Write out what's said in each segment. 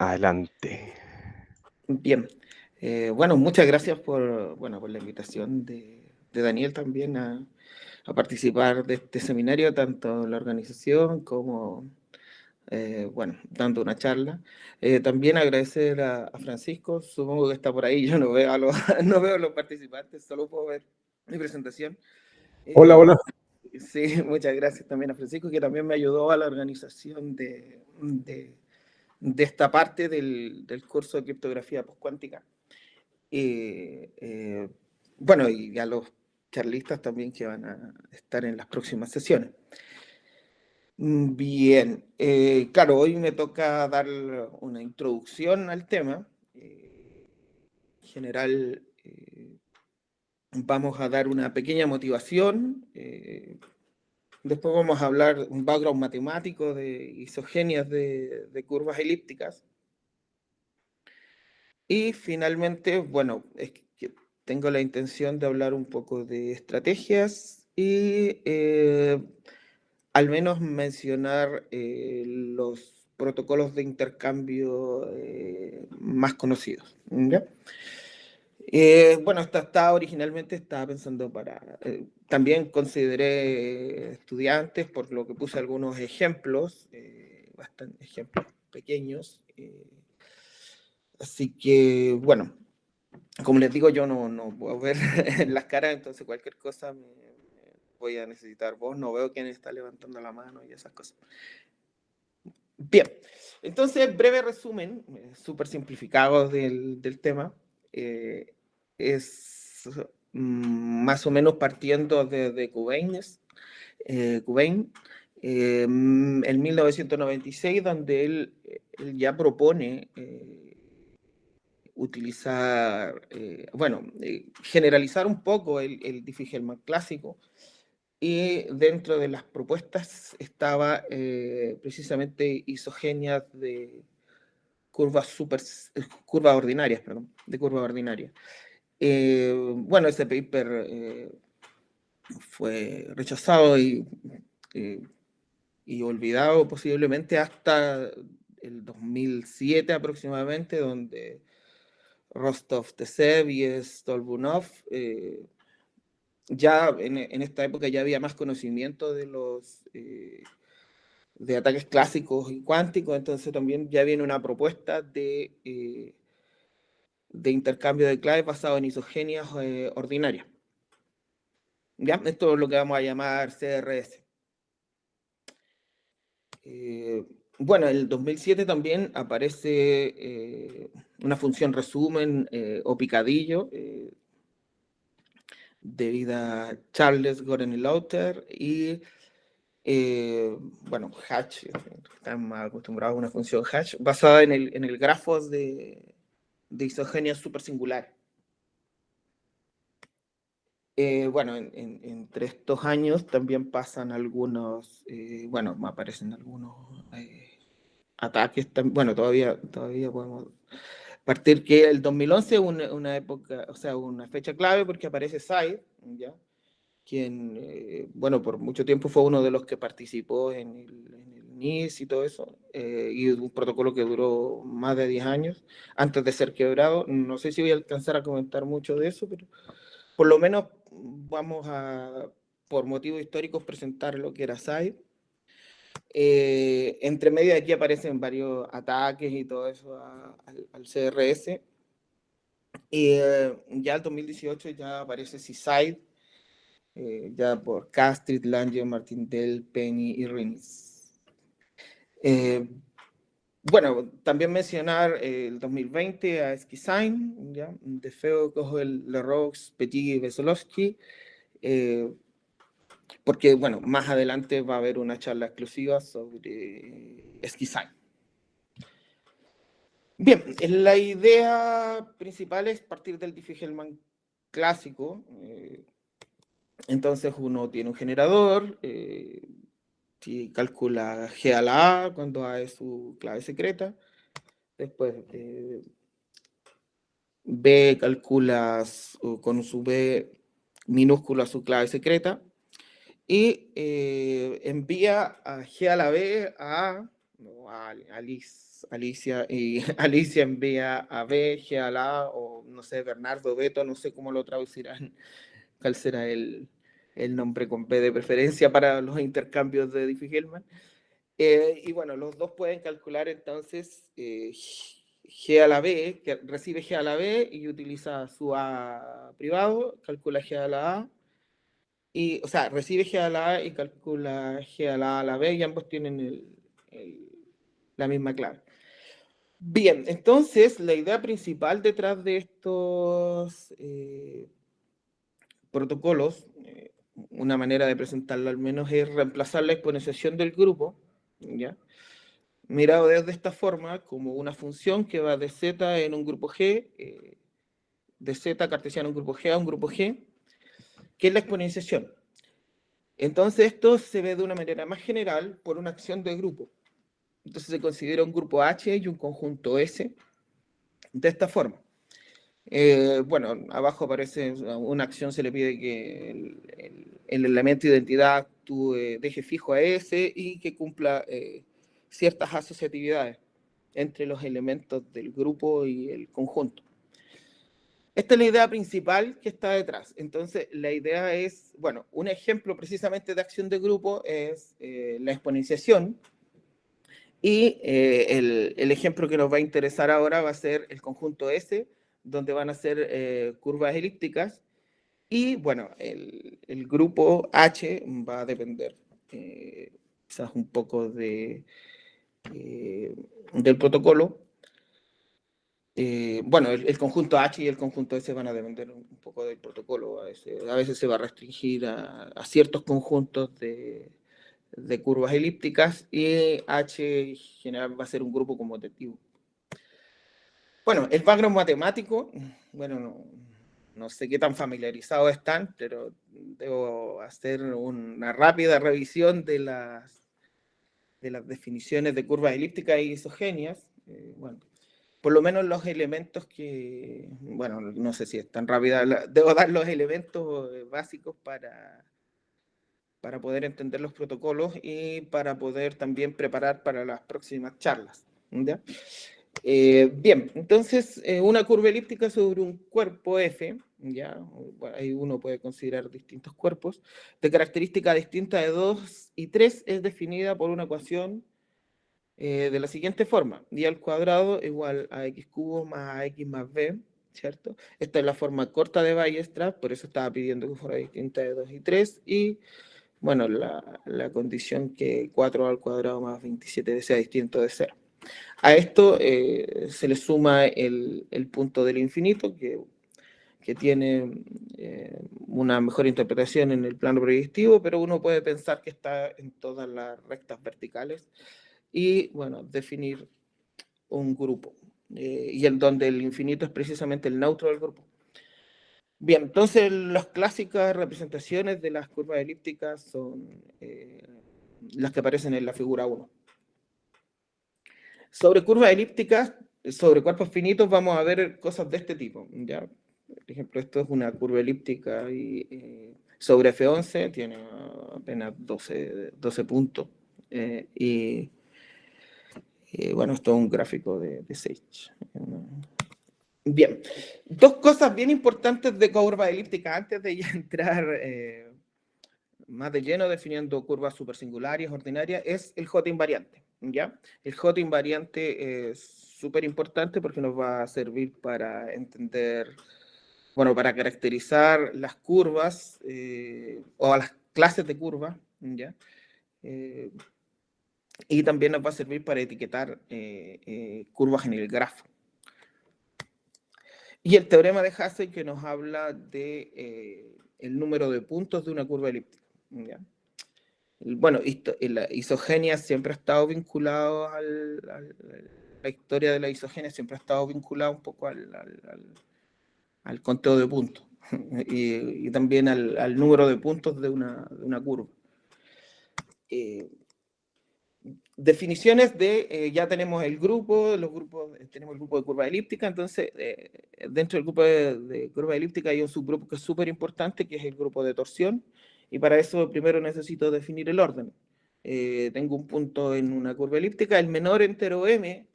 Adelante. Bien. Bueno, muchas gracias por la invitación de Daniel también a participar de este seminario, tanto la organización como, dando una charla. También agradecer a Francisco, supongo que está por ahí, yo no veo no veo a los participantes, solo puedo ver mi presentación. Hola, Eh, hola. sí, muchas gracias también a Francisco, que también me ayudó a la organización de esta parte del curso de criptografía postcuántica. Eh, bueno, y a los charlistas también que van a estar en las próximas sesiones. Bien, claro, hoy me toca dar una introducción al tema. En general, vamos a dar una pequeña motivación. Después vamos a hablar un background matemático de isogenias de curvas elípticas. Y finalmente, bueno, es que tengo la intención de hablar un poco de estrategias y al menos mencionar los protocolos de intercambio más conocidos. ¿Ya? Bueno, originalmente estaba pensando para... también consideré estudiantes, por lo que puse algunos ejemplos, bastante ejemplos pequeños. Así que, bueno, como les digo, yo no puedo ver las caras, entonces cualquier cosa voy a necesitar voz. No veo quién está levantando la mano y esas cosas. Bien, entonces, breve resumen, súper simplificado del tema. Es más o menos partiendo de Cubain, en 1996, donde él ya propone utilizar, generalizar un poco el Diffie-Hellman clásico, y dentro de las propuestas estaba precisamente isogenias de curvas ordinarias, perdón, de curva ordinaria. Bueno, ese paper fue rechazado eh, y olvidado posiblemente hasta el 2007 aproximadamente, donde Rostov-Tsev y Stolbunov, ya en esta época ya había más conocimiento de ataques clásicos y cuánticos, entonces también ya viene una propuesta de intercambio de claves basado en isogenias ordinarias. ¿Ya? Esto es lo que vamos a llamar CRS. Bueno, en el 2007 también aparece una función resumen o picadillo debido a Charles Goren-Lauter y Hatch, están más acostumbrados a una función Hatch, basada en el grafo de isogenias supersingulares. Entre estos años también pasan algunos, aparecen algunos ataques, todavía podemos partir que el 2011 es una época, o sea, una fecha clave porque aparece Said, ¿ya? Quien, por mucho tiempo fue uno de los que participó en el NIS y todo eso, y un protocolo que duró más de 10 años antes de ser quebrado. No sé si voy a alcanzar a comentar mucho de eso, pero por lo menos vamos a, por motivos históricos, presentar lo que era SAID. Entre medio de aquí aparecen varios ataques y todo eso al CRS. Y ya el 2018 ya aparece CSID, ya por Castrit, Lange, Martindale, Penny y Rinis. También mencionar el 2020 a Skisign, ¿ya? De Feo, Cogel, Leroux, Petit y Vesolowski, porque, más adelante va a haber una charla exclusiva sobre Skisign. Bien, la idea principal es partir del Diffie-Hellman clásico. Entonces uno tiene un generador, calcula G a la A cuando A es su clave secreta. Después B calculas con su B minúscula su clave secreta. Y envía a G a la B a A, o Alicia, y Alicia envía a B, G a la A, o no sé, Bernardo, Beto, no sé cómo lo traducirán, cuál será el nombre con B de preferencia para los intercambios de Diffie-Hellman. Y bueno, los dos pueden calcular entonces G a la B, que recibe G a la B y utiliza su A privado, calcula G a la A, o sea, recibe G a la A y calcula G a la B, y ambos tienen la misma clave. Bien, entonces la idea principal detrás de estos protocolos, una manera de presentarlo al menos, es reemplazar la exponenciación del grupo, ¿ya? Mirado desde esta forma, como una función que va de z en un grupo G, de z cartesiano en un grupo G a un grupo G, que es la exponenciación. Entonces esto se ve de una manera más general por una acción de grupo. Entonces se considera un grupo H y un conjunto S de esta forma. Bueno, abajo aparece una acción, se le pide que el elemento de identidad actúe, deje fijo a S y que cumpla ciertas asociatividades entre los elementos del grupo y el conjunto. Esta es la idea principal que está detrás. Entonces, la idea es, bueno, un ejemplo precisamente de acción de grupo es la exponenciación. Y el ejemplo que nos va a interesar ahora va a ser el conjunto S, donde van a ser curvas elípticas. Y bueno, el grupo H va a depender quizás un poco del protocolo. Bueno, el conjunto H y el conjunto S van a depender un poco del protocolo. A veces se va a restringir a ciertos conjuntos de curvas elípticas, y H en general va a ser un grupo conmutativo. Bueno, el background matemático, bueno, no sé qué tan familiarizados están, pero debo hacer una rápida revisión de las definiciones de curvas elípticas e isogéneas. Bueno, por lo menos los elementos que, bueno, no sé si es tan rápida, debo dar los elementos básicos para poder entender los protocolos y para poder también preparar para las próximas charlas, ¿ya? Bien, entonces una curva elíptica sobre un cuerpo F, ¿ya? Bueno, ahí uno puede considerar distintos cuerpos, de característica distinta de 2 y 3 es definida por una ecuación de la siguiente forma: y al cuadrado igual a x cubo más ax más b, ¿cierto? Esta es la forma corta de Weierstrass, por eso estaba pidiendo que fuera distinta de 2 y 3, y bueno, la condición que 4 al cuadrado más 27 sea distinto de 0. A esto se le suma el punto del infinito, que tiene una mejor interpretación en el plano proyectivo, pero uno puede pensar que está en todas las rectas verticales, y bueno, definir un grupo, y en donde el infinito es precisamente el neutro del grupo. Bien, entonces las clásicas representaciones de las curvas elípticas son las que aparecen en la figura 1. Sobre curvas elípticas, sobre cuerpos finitos, vamos a ver cosas de este tipo, ¿ya? Por ejemplo, esto es una curva elíptica y sobre F11 tiene apenas 12 puntos. Bueno, esto es un gráfico de Sage. Bien, dos cosas bien importantes de curva elíptica antes de ya entrar más de lleno definiendo curvas supersingulares, ordinarias, es el J invariante, ¿ya? El J invariante es súper importante porque nos va a servir para entender, bueno, para caracterizar las curvas o las clases de curvas, ¿ya? Y también nos va a servir para etiquetar curvas en el grafo. Y el teorema de Hasse, que nos habla de el número de puntos de una curva elíptica, ¿ya? Bueno, la isogenia siempre ha estado vinculado la historia de la isogenia siempre ha estado vinculada un poco al conteo de puntos y también al número de puntos de una curva. Definiciones de, ya tenemos el grupo, tenemos el grupo de curva elíptica, entonces dentro del grupo de curva elíptica hay un subgrupo que es súper importante, que es el grupo de torsión, y para eso primero necesito definir el orden. tengo un punto en una curva elíptica, el menor entero m,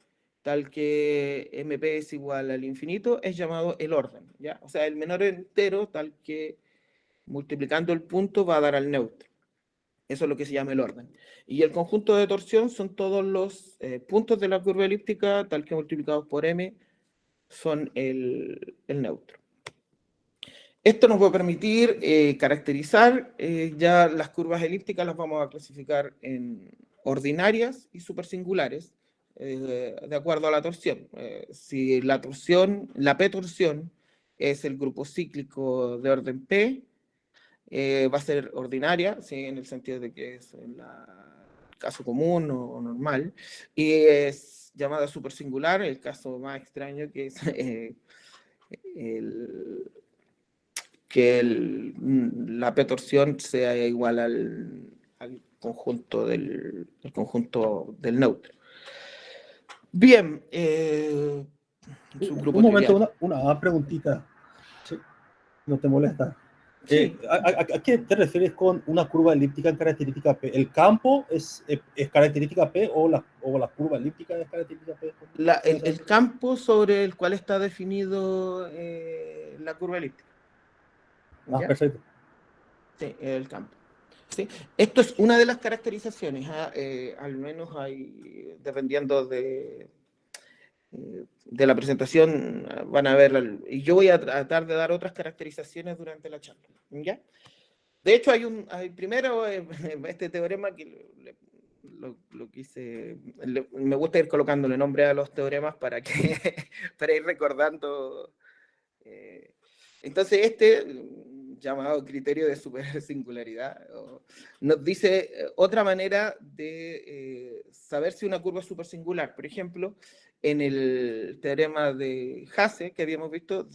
tal que mp es igual al infinito, es llamado el orden, ¿ya? O sea, el menor entero, tal que multiplicando el punto va a dar al neutro. Eso es lo que se llama el orden. Y el conjunto de torsión son todos los puntos de la curva elíptica, tal que multiplicados por m, son el neutro. Esto nos va a permitir caracterizar ya las curvas elípticas, las vamos a clasificar en ordinarias y supersingulares, de acuerdo a la torsión. Si la torsión, la p-torsión es el grupo cíclico de orden p, va a ser ordinaria, ¿sí? En el sentido de que es el caso común o normal, y es llamada supersingular, el caso más extraño que es el, la p-torsión sea igual al conjunto el conjunto del neutro. Bien, un momento, una preguntita, ¿sí? ¿No te molesta? Sí. ¿A qué te refieres con una curva elíptica en característica P? ¿El campo es característica P o la curva elíptica es característica P? El campo sobre el cual está definido la curva elíptica. Ah, ¿Ya? perfecto. Sí, el campo. ¿Sí? Esto es una de las caracterizaciones, al menos hay, dependiendo de la presentación, van a ver, y yo voy a tratar de dar otras caracterizaciones durante la charla. ¿Ya? De hecho, hay primero este teorema que lo quise, me gusta ir colocándole nombre a los teoremas para, para ir recordando. Entonces, llamado criterio de supersingularidad, nos dice otra manera de saber si una curva es supersingular. Por ejemplo, en el teorema de Hasse, que habíamos visto,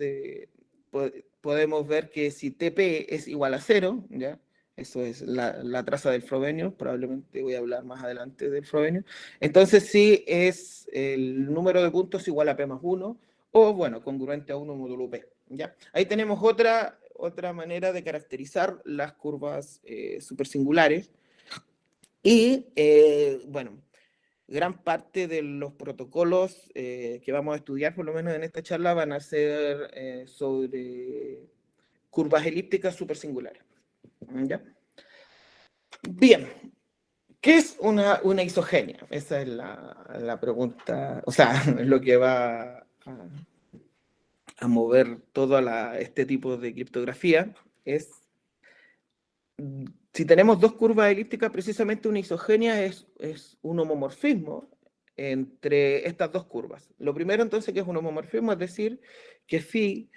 podemos ver que si TP es igual a 0, ¿ya? Eso es la traza del Frobenius, probablemente voy a hablar más adelante del Frobenius. Entonces, si es el número de puntos igual a P más 1, o bueno, congruente a 1 módulo P. ¿Ya? Ahí tenemos otra manera de caracterizar las curvas supersingulares. Y bueno, gran parte de los protocolos que vamos a estudiar, por lo menos en esta charla, van a ser sobre curvas elípticas supersingulares. ¿Ya? Bien, ¿qué es una isogenia? Esa es la pregunta, o sea, lo que va a mover todo este tipo de criptografía es, si tenemos dos curvas elípticas, precisamente una isogenia es un homomorfismo entre estas dos curvas. Lo primero entonces que es un homomorfismo, es decir, que phi,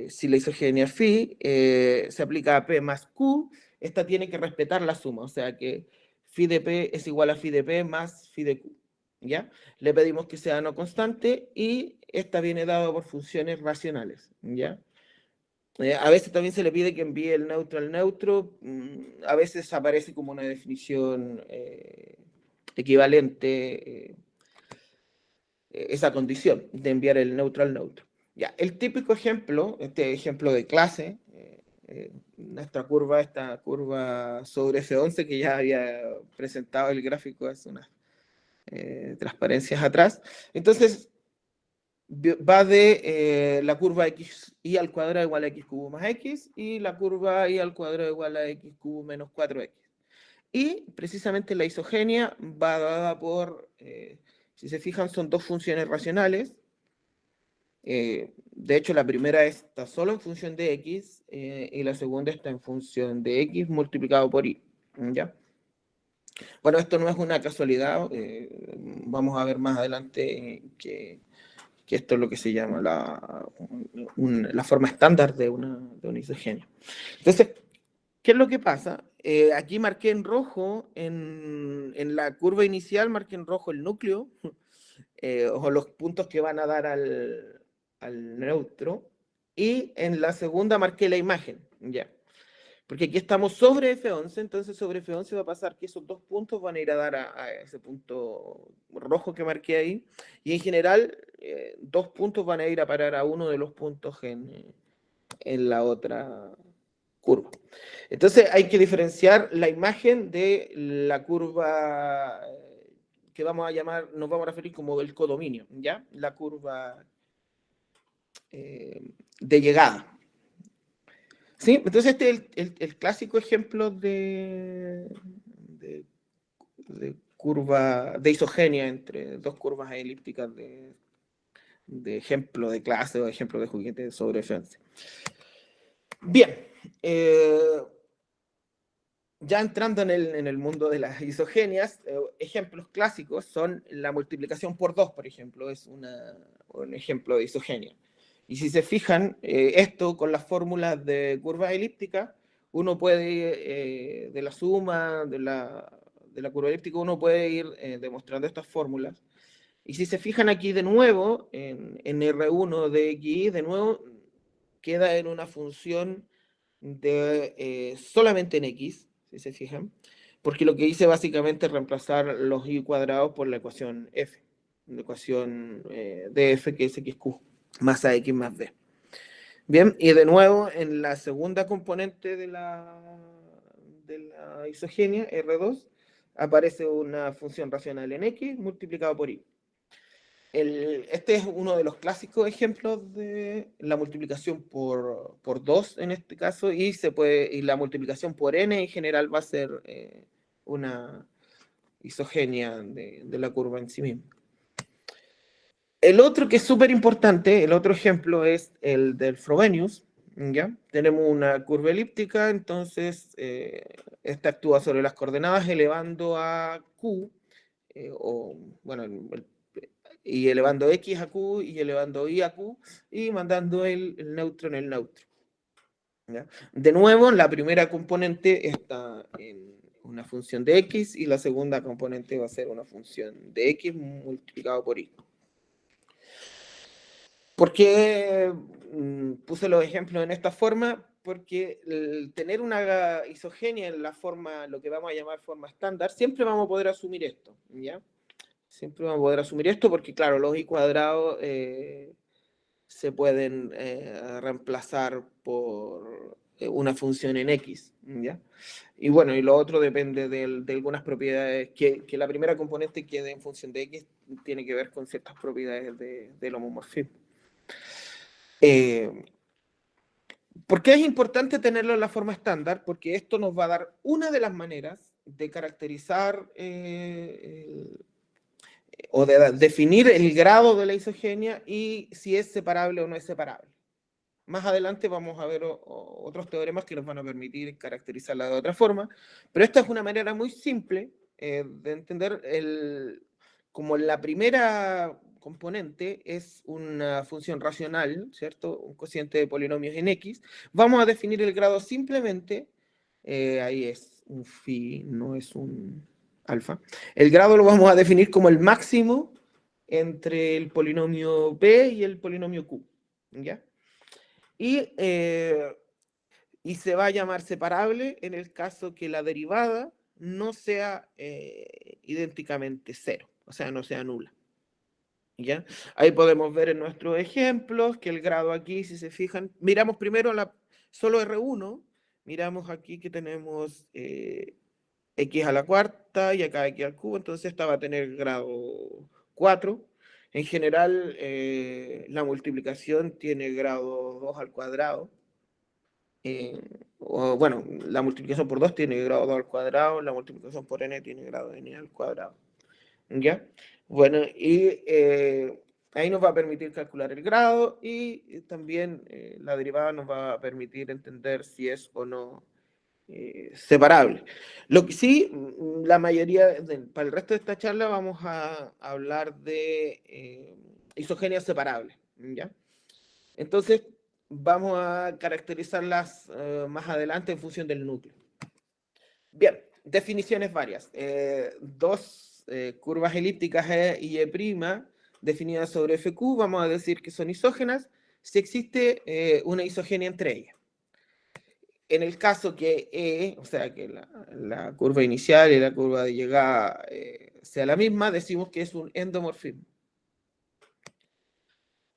si la isogenia phi se aplica a P más Q, esta tiene que respetar la suma, o sea que phi de P es igual a phi de P más phi de Q. ¿Ya? Le pedimos que sea no constante y esta viene dada por funciones racionales, ¿ya? A veces también se le pide que envíe el neutro al neutro, a veces aparece como una definición equivalente esa condición de enviar el neutro al neutro. Ya, el típico ejemplo, este ejemplo de clase, esta curva sobre F11 que ya había presentado el gráfico hace unas transparencias atrás. Entonces, va de la curva x y al cuadrado igual a x cubo más x y la curva y al cuadrado igual a x cubo menos 4x. Y precisamente la isogenia va dada por, si se fijan, son dos funciones racionales. De hecho, la primera está solo en función de x y la segunda está en función de x multiplicado por y. ¿Ya? Bueno, esto no es una casualidad. Vamos a ver más adelante que esto es lo que se llama la forma estándar de una isogenia. Entonces, ¿qué es lo que pasa? Aquí marqué en rojo, en la curva inicial marqué en rojo el núcleo, o los puntos que van a dar al neutro, y en la segunda marqué la imagen, ya. Porque aquí estamos sobre F11, entonces sobre F11 va a pasar que esos dos puntos van a ir a dar a ese punto rojo que marqué ahí, y en general dos puntos van a ir a parar a uno de los puntos en la otra curva. Entonces hay que diferenciar la imagen de la curva que vamos a llamar, nos vamos a referir como el codominio, ¿ya? La curva de llegada. ¿Sí? Entonces este es el clásico ejemplo de curva de isogenia entre dos curvas elípticas de ejemplo de clase o ejemplo de juguete sobre FEANSI. Bien, ya entrando en el mundo de las isogenias, ejemplos clásicos son la multiplicación por 2, por ejemplo, es un ejemplo de isogenia. Y si se fijan, esto con las fórmulas de curvas elípticas, uno puede, de la suma de la curva elíptica, uno puede ir demostrando estas fórmulas. Y si se fijan aquí de nuevo, en R1 de X, de nuevo, queda en una función de solamente en X, si se fijan, porque lo que hice básicamente es reemplazar los y cuadrados por la ecuación f, la ecuación de f que es xq más ax más b. Bien, y de nuevo en la segunda componente de la isogenia, R2, aparece una función racional en x multiplicado por y. Este es uno de los clásicos ejemplos de la multiplicación por 2 en este caso, y la multiplicación por n en general va a ser una isogenia de la curva en sí misma. El otro que es súper importante, el otro ejemplo es el del Frobenius, ¿ya? Tenemos una curva elíptica, entonces esta actúa sobre las coordenadas elevando a q, y elevando x a q y elevando y a q y mandando el neutro en el neutro. ¿Ya? De nuevo, la primera componente está en una función de x y la segunda componente va a ser una función de x multiplicado por y. ¿Por qué puse los ejemplos en esta forma? Porque tener una isogenia en la forma, lo que vamos a llamar forma estándar, siempre vamos a poder asumir esto, ¿ya? Siempre vamos a poder asumir esto porque, claro, los y cuadrados se pueden reemplazar por una función en x, ¿ya? Y bueno, y lo otro depende de algunas propiedades, que la primera componente quede en función de x tiene que ver con ciertas propiedades del homomorfismo. ¿Por qué es importante tenerlo en la forma estándar? Porque esto nos va a dar una de las maneras de caracterizar o de definir el grado de la isogenia y si es separable o no es separable. Más adelante vamos a ver otros teoremas que nos van a permitir caracterizarla de otra forma, pero esta es una manera muy simple de entender como la primera componente es una función racional, ¿cierto? Un cociente de polinomios en X. Vamos a definir el grado simplemente, ahí es un phi, no es un alfa. El grado lo vamos a definir como el máximo entre el polinomio P y el polinomio Q, ¿ya? Y se va a llamar separable en el caso que la derivada no sea idénticamente cero, o sea, no sea nula. ¿Ya? Ahí podemos ver en nuestros ejemplos que el grado aquí, si se fijan, miramos primero solo R1, miramos aquí que tenemos x a la cuarta y acá x al cubo, entonces esta va a tener grado 4. En general, la multiplicación tiene grado 2 al cuadrado. Bueno, la multiplicación por 2 tiene grado 2 al cuadrado, la multiplicación por n tiene grado n al cuadrado. ¿Ya? Bueno, y ahí nos va a permitir calcular el grado y también la derivada nos va a permitir entender si es o no separable. Lo que sí, la mayoría, para el resto de esta charla vamos a hablar de isogenias separables, ¿ya? Entonces, vamos a caracterizarlas más adelante en función del núcleo. Bien, definiciones varias. Dos curvas elípticas E y E' definidas sobre FQ, vamos a decir que son isógenas si existe una isogenia entre ellas. En el caso que E, o sea, que la curva inicial y la curva de llegada sea la misma, decimos que es un endomorfismo.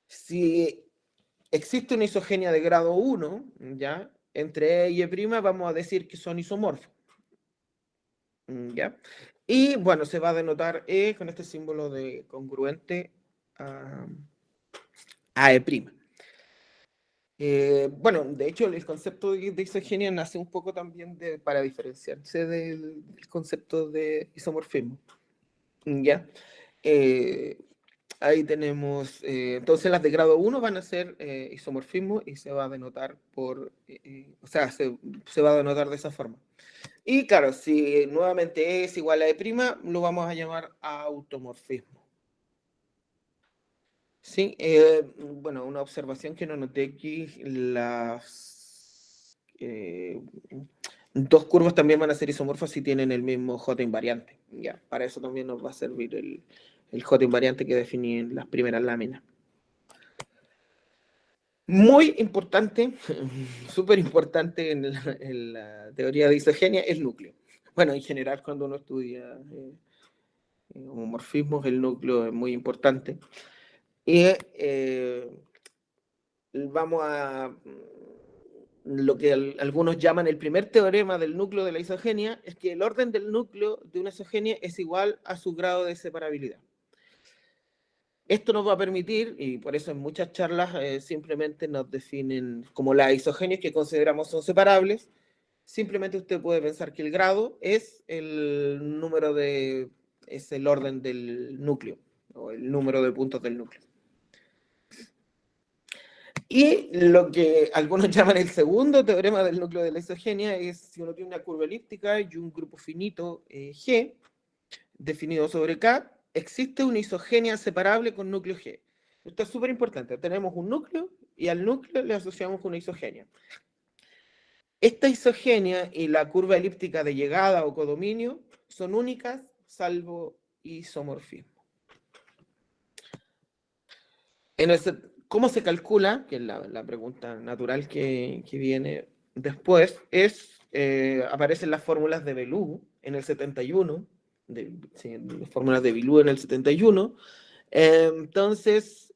Si existe una isogenia de grado 1, ¿ya? entre E y E', vamos a decir que son isomorfos. ¿Ya? Y bueno, se va a denotar E con este símbolo de congruente a E'. Bueno, de hecho, el concepto de isogenia nace un poco también para diferenciarse del concepto de isomorfismo. ¿Ya? Ahí tenemos, entonces las de grado 1 van a ser isomorfismo y se va a denotar o sea, se va a denotar de esa forma. Y claro, si nuevamente es igual a E', lo vamos a llamar automorfismo. Sí, bueno, una observación que no noté aquí, las dos curvas también van a ser isomorfas si tienen el mismo J invariante. Ya, para eso también nos va a servir el J invariante que definí en las primeras láminas. Muy importante, súper importante en la teoría de isogenia, el núcleo. Bueno, en general cuando uno estudia homomorfismos, el núcleo es muy importante. Y vamos a lo que algunos llaman el primer teorema del núcleo de la isogenia, es que el orden del núcleo de una isogenia es igual a su grado de separabilidad. Esto nos va a permitir, y por eso en muchas charlas simplemente nos definen como las isogenias que consideramos son separables. Simplemente usted puede pensar que el grado es el orden del núcleo, o el número de puntos del núcleo. Y lo que algunos llaman el segundo teorema del núcleo de la isogenia es si uno tiene una curva elíptica y un grupo finito G, definido sobre K, existe una isogenia separable con núcleo G. Esto es súper importante. Tenemos un núcleo y al núcleo le asociamos una isogenia. Esta isogenia y la curva elíptica de llegada o codominio son únicas salvo isomorfismo. ¿Cómo se calcula? Que es la pregunta natural que viene después, aparecen las fórmulas de Beloux en el 71, las fórmulas de Beloux en el 71. Entonces,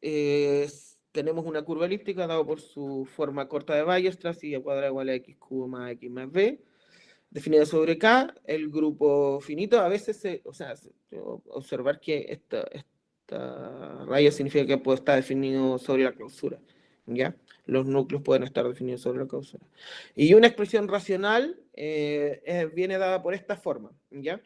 tenemos una curva elíptica dada por su forma corta de Weierstrass, y a cuadrado igual a x cubo más x más b, definida sobre K. El grupo finito a veces, observar que esta raya significa que puede estar definido sobre la clausura, ¿ya? Los núcleos pueden estar definidos sobre la clausura. Y una expresión racional viene dada por esta forma, ¿ya?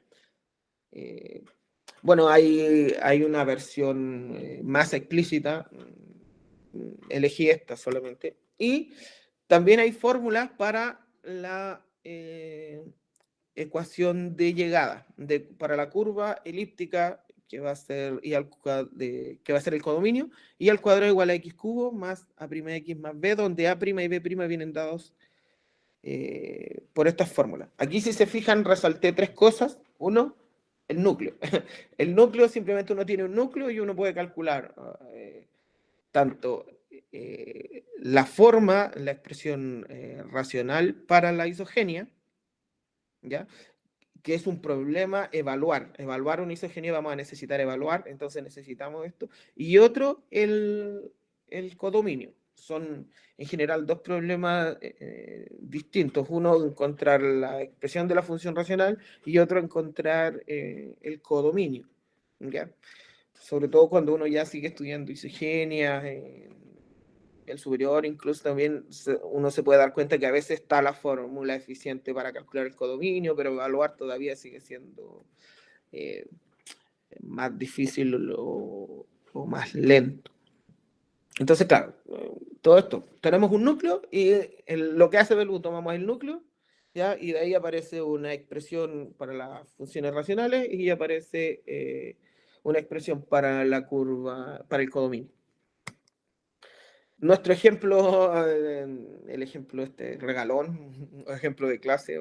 Bueno, hay una versión más explícita, elegí esta solamente, y también hay fórmulas para la ecuación de llegada, para la curva elíptica que va a ser, que va a ser el codominio, y al cuadrado igual a x cubo más a' x más b, donde a' y b' vienen dados por estas fórmulas. Aquí, si se fijan, resalté tres cosas. Uno, el núcleo. El núcleo, simplemente uno tiene un núcleo y uno puede calcular tanto la forma, la expresión racional para la isogenia, ¿ya? Que es un problema evaluar una isogenia, vamos a necesitar evaluar, entonces necesitamos esto. Y otro, el codominio. Son en general dos problemas distintos. Uno, encontrar la expresión de la función racional, y otro, encontrar el codominio, ¿ya? Sobre todo cuando uno ya sigue estudiando isogenias, el superior, incluso también uno se puede dar cuenta que a veces está la fórmula eficiente para calcular el codominio, pero evaluar todavía sigue siendo más difícil o más lento. Entonces, claro, todo esto, tenemos un núcleo y lo que hace Beloux, tomamos el núcleo, ¿ya? Y de ahí aparece una expresión para las funciones racionales y aparece una expresión para la curva, para el codominio. Nuestro ejemplo, el ejemplo regalón, ejemplo de clase,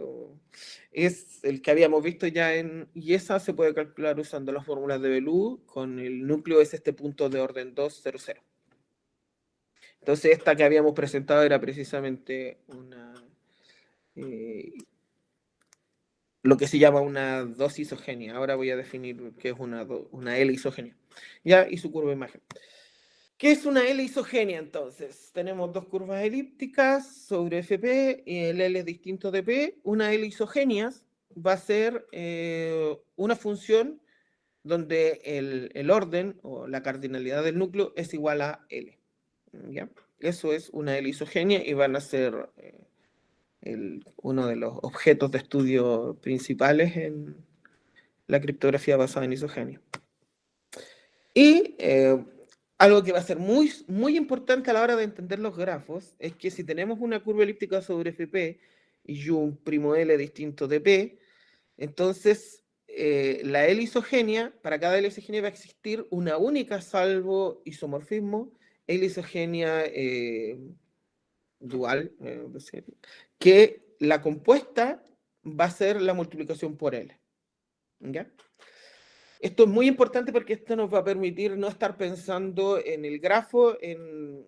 es el que habíamos visto ya y esa se puede calcular usando las fórmulas de Beloux, con el núcleo es este punto de orden 2, 0, 0. Entonces esta que habíamos presentado era precisamente lo que se llama una dos isogenia. Ahora voy a definir qué es una L isogenia. ¿Ya? Y su curva de imagen. ¿Qué es una L isogénea entonces? Tenemos dos curvas elípticas sobre FP y el L es distinto de P. Una L isogénea va a ser una función donde el orden o la cardinalidad del núcleo es igual a L. ¿Ya? Eso es una L isogénea y van a ser uno de los objetos de estudio principales en la criptografía basada en isogenia. Y algo que va a ser muy, muy importante a la hora de entender los grafos es que si tenemos una curva elíptica sobre FP y un primo L distinto de P, entonces la L isogénea, para cada L isogénea va a existir una única salvo isomorfismo, L isogénea dual, que la compuesta va a ser la multiplicación por L. ¿Ya? Esto es muy importante porque esto nos va a permitir no estar pensando en el grafo, en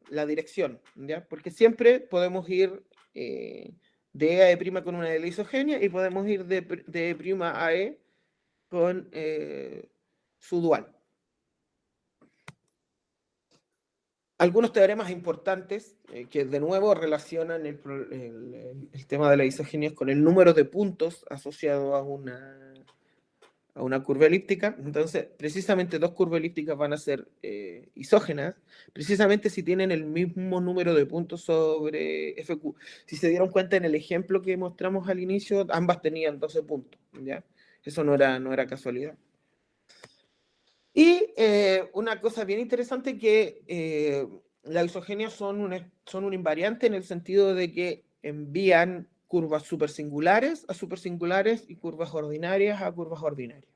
la dirección, ¿ya? Porque siempre podemos ir de E a E' con una L isogénea y podemos ir de E' a E con su dual. Algunos teoremas importantes que de nuevo relacionan el tema de la isogenia con el número de puntos asociado a una curva elíptica. Entonces, precisamente dos curvas elípticas van a ser isógenas, precisamente si tienen el mismo número de puntos sobre FQ. Si se dieron cuenta en el ejemplo que mostramos al inicio, ambas tenían 12 puntos, ¿ya? Eso no era casualidad. Y una cosa bien interesante que las isogenias son un invariante en el sentido de que envían curvas supersingulares a supersingulares y curvas ordinarias a curvas ordinarias.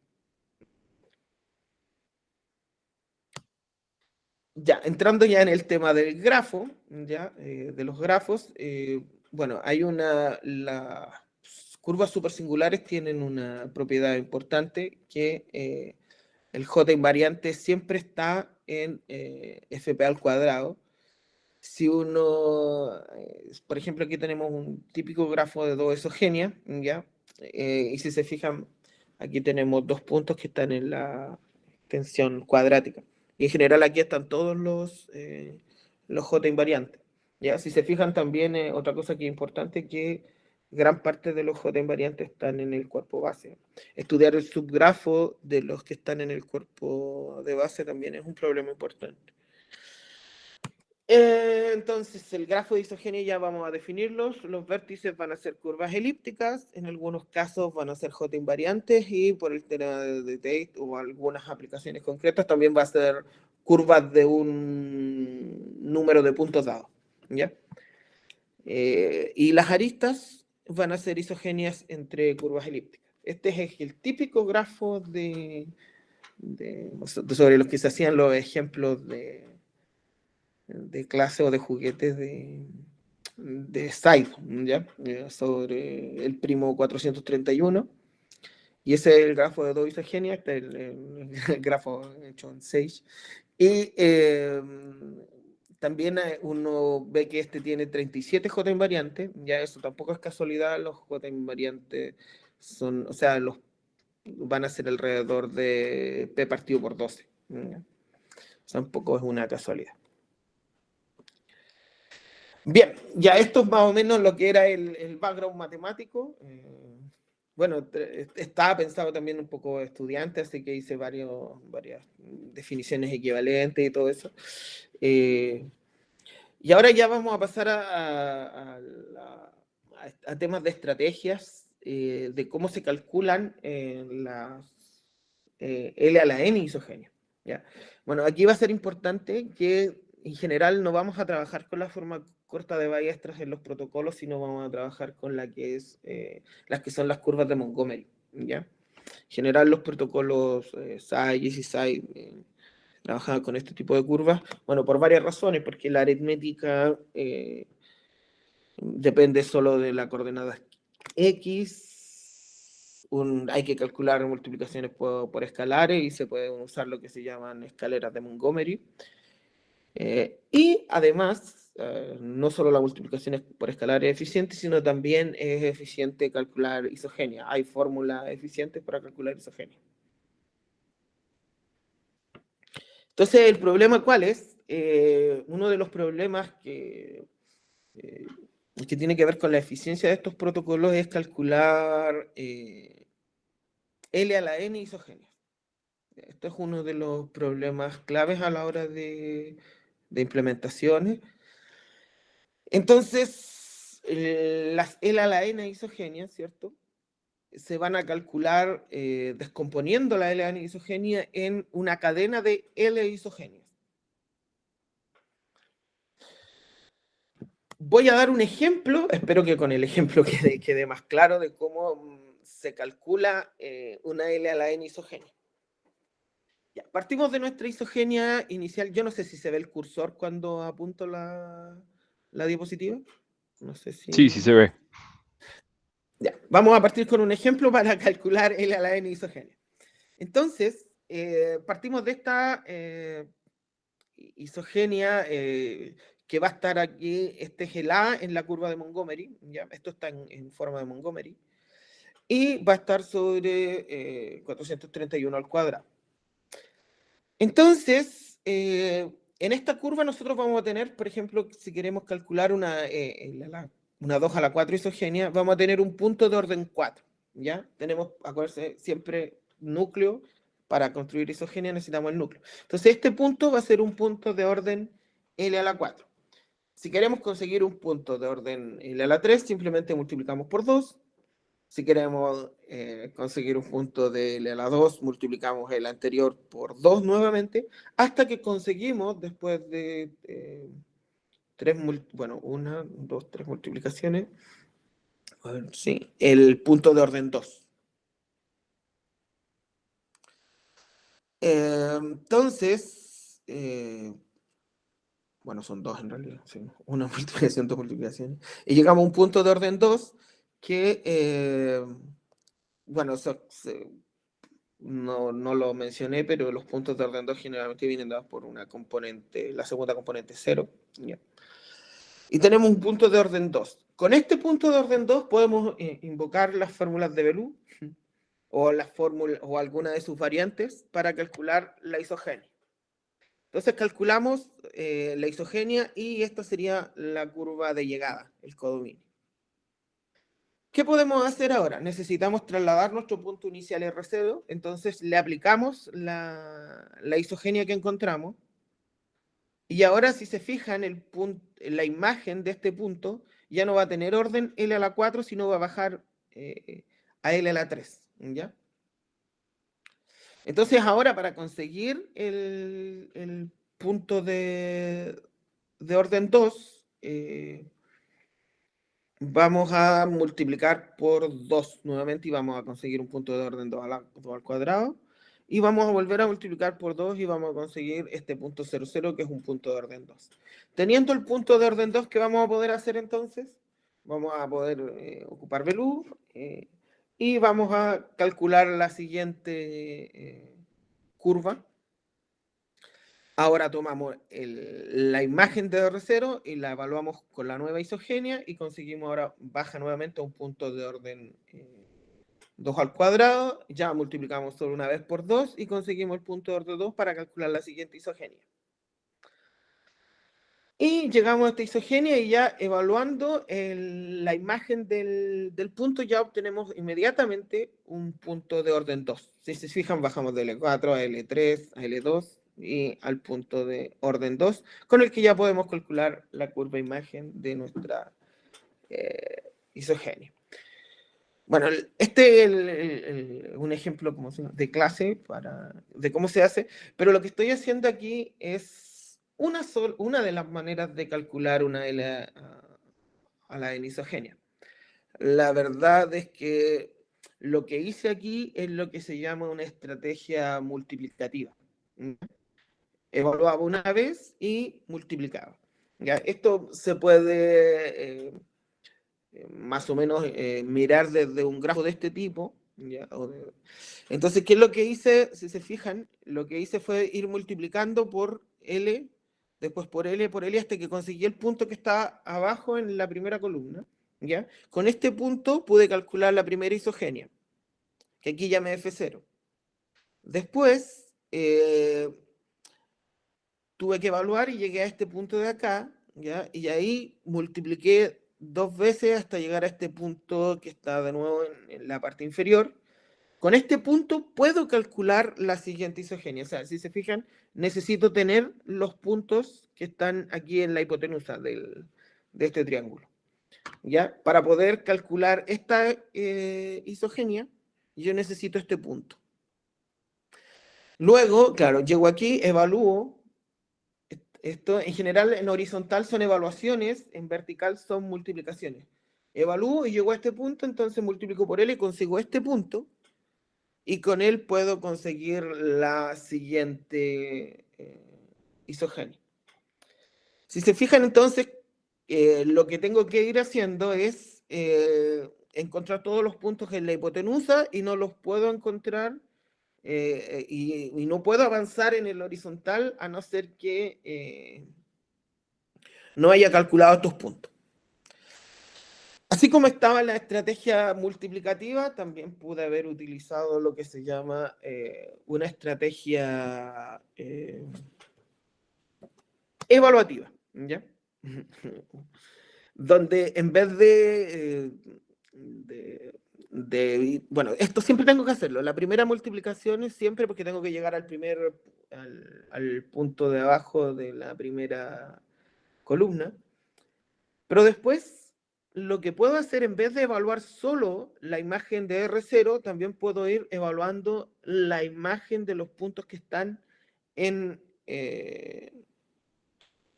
Ya, entrando ya en el tema del grafo, ya, de los grafos, bueno, las curvas supersingulares tienen una propiedad importante que el J invariante siempre está en FP al cuadrado. Si uno, por ejemplo, aquí tenemos un típico grafo de dos isogenias, ¿ya? Y si se fijan, aquí tenemos dos puntos que están en la extensión cuadrática. Y en general aquí están todos los J invariantes. ¿Ya? Si se fijan también, otra cosa que es importante, que gran parte de los J invariantes están en el cuerpo base. Estudiar el subgrafo de los que están en el cuerpo de base también es un problema importante. Entonces, el grafo de isogenia ya vamos a definirlos. Los vértices van a ser curvas elípticas, en algunos casos van a ser J invariantes y por el tema de Tate o algunas aplicaciones concretas también va a ser curvas de un número de puntos dados, ¿ya? Y las aristas van a ser isogenias entre curvas elípticas. Este es el típico grafo sobre los que se hacían los ejemplos de clase o de juguetes de Side, ¿ya? Sobre el primo 431. Y ese es el grafo de dos isogenias, el grafo hecho en Sage. Y también uno ve que este tiene 37 J invariantes, ya eso tampoco es casualidad, los J invariantes son, o sea, van a ser alrededor de P partido por 12. ¿Ya? Tampoco es una casualidad. Bien, ya esto es más o menos lo que era el background matemático. Bueno, estaba pensado también un poco estudiante, así que hice varias definiciones equivalentes y todo eso. Y ahora ya vamos a pasar a temas de estrategias, de cómo se calculan las L a la N isogenia. ¿Ya? Bueno, aquí va a ser importante que en general no vamos a trabajar con la forma corta de Ballestras en los protocolos, sino vamos a trabajar con las que son las curvas de Montgomery. ¿Ya? En general los protocolos SAI y SAI trabajan con este tipo de curvas, bueno, por varias razones, porque la aritmética depende solo de la coordenada X, hay que calcular multiplicaciones por escalares y se pueden usar lo que se llaman escaleras de Montgomery. Y además, no solo la multiplicación por escalares es eficiente, sino también es eficiente calcular isogenia. Hay fórmulas eficientes para calcular isogenia. Entonces, ¿el problema cuál es? uno de los problemas que tiene que ver con la eficiencia de estos protocolos es calcular L a la n isogenias. Esto es uno de los problemas claves a la hora de implementaciones. Entonces, las L a la n isogenias, ¿cierto?, se van a calcular descomponiendo la L a la n isogenia en una cadena de L isogenias. Voy a dar un ejemplo, espero que con el ejemplo quede más claro de cómo se calcula una L a la n isogenia. Ya, partimos de nuestra isogenia inicial. Yo no sé si se ve el cursor cuando apunto la diapositiva. No sé si... Sí, sí se ve. Ya, vamos a partir con un ejemplo para calcular L a la n isogenia. Entonces, partimos de esta isogenia que va a estar aquí, este es el A en la curva de Montgomery, ¿ya? Esto está en forma de Montgomery, y va a estar sobre 431 al cuadrado. Entonces, en esta curva nosotros vamos a tener, por ejemplo, si queremos calcular una 2 a la 4 isogenia, vamos a tener un punto de orden 4, ¿ya? Tenemos, acuérdense, siempre núcleo. Para construir isogenia necesitamos el núcleo. Entonces, este punto va a ser un punto de orden L a la 4. Si queremos conseguir un punto de orden L a la 3, simplemente multiplicamos por 2. Si queremos conseguir un punto de L a la 2, multiplicamos el anterior por 2 nuevamente, hasta que conseguimos, después de 3 multiplicaciones, sí, el punto de orden 2. Entonces, bueno, son 2 en realidad, sí, una multiplicación, 2 multiplicaciones, y llegamos a un punto de orden 2 que, bueno, no lo mencioné, pero los puntos de orden 2 generalmente vienen dados por una componente, la segunda componente 0, ¿ya? Y tenemos un punto de orden 2. Con este punto de orden 2 podemos invocar las fórmulas de Below, o las fórmulas o alguna de sus variantes para calcular la isogenia. Entonces calculamos la isogenia y esta sería la curva de llegada, el codominio. ¿Qué podemos hacer ahora? Necesitamos trasladar nuestro punto inicial R0, entonces le aplicamos la isogenia que encontramos, y ahora si se fijan la imagen de este punto ya no va a tener orden L a la 4, sino va a bajar a L a la 3, ¿ya? Entonces ahora para conseguir el punto de orden 2, vamos a multiplicar por 2 nuevamente y vamos a conseguir un punto de orden 2 al cuadrado. Y vamos a volver a multiplicar por 2 y vamos a conseguir este punto 0, 0, que es un punto de orden 2. Teniendo el punto de orden 2, ¿qué vamos a poder hacer entonces? Vamos a poder ocupar Below y vamos a calcular la siguiente curva. Ahora tomamos la imagen de R0 y la evaluamos con la nueva isogenia y conseguimos ahora baja nuevamente a un punto de orden 2 al cuadrado. Ya multiplicamos solo una vez por 2 y conseguimos el punto de orden 2 para calcular la siguiente isogenia. Y llegamos a esta isogenia y ya evaluando la imagen del punto ya obtenemos inmediatamente un punto de orden 2. Si se fijan, bajamos de L4 a L3 a L2 y al punto de orden 2, con el que ya podemos calcular la curva imagen de nuestra isogenia. Bueno, este es un ejemplo de clase de cómo se hace, pero lo que estoy haciendo aquí es una de las maneras de calcular una L a la N isogenia. La verdad es que lo que hice aquí es lo que se llama una estrategia multiplicativa. Evaluaba una vez y multiplicaba. ¿Ya? Esto se puede más o menos mirar desde un grafo de este tipo. ¿Ya? Entonces, ¿qué es lo que hice? Si se fijan, lo que hice fue ir multiplicando por L, después por L, hasta que conseguí el punto que está abajo en la primera columna. ¿Ya? Con este punto pude calcular la primera isogenia, que aquí llamé F0. Después, tuve que evaluar y llegué a este punto de acá, ¿ya? Y ahí multipliqué 2 veces hasta llegar a este punto que está de nuevo en la parte inferior. Con este punto puedo calcular la siguiente isogenia. O sea, si se fijan, necesito tener los puntos que están aquí en la hipotenusa de este triángulo. ¿Ya? Para poder calcular esta isogenia, yo necesito este punto. Luego, claro, llego aquí, evalúo. Esto en general en horizontal son evaluaciones, en vertical son multiplicaciones. Evalúo y llego a este punto, entonces multiplico por él y consigo este punto. Y con él puedo conseguir la siguiente isogenia. Si se fijan entonces, lo que tengo que ir haciendo es encontrar todos los puntos en la hipotenusa y no los puedo encontrar y no puedo avanzar en el horizontal a no ser que no haya calculado estos puntos. Así como estaba la estrategia multiplicativa, también pude haber utilizado lo que se llama una estrategia evaluativa, ¿ya? Donde en vez bueno, esto siempre tengo que hacerlo. La primera multiplicación es siempre porque tengo que llegar al punto de abajo de la primera columna. Pero después, lo que puedo hacer, en vez de evaluar solo la imagen de R0, también puedo ir evaluando la imagen de los puntos que están en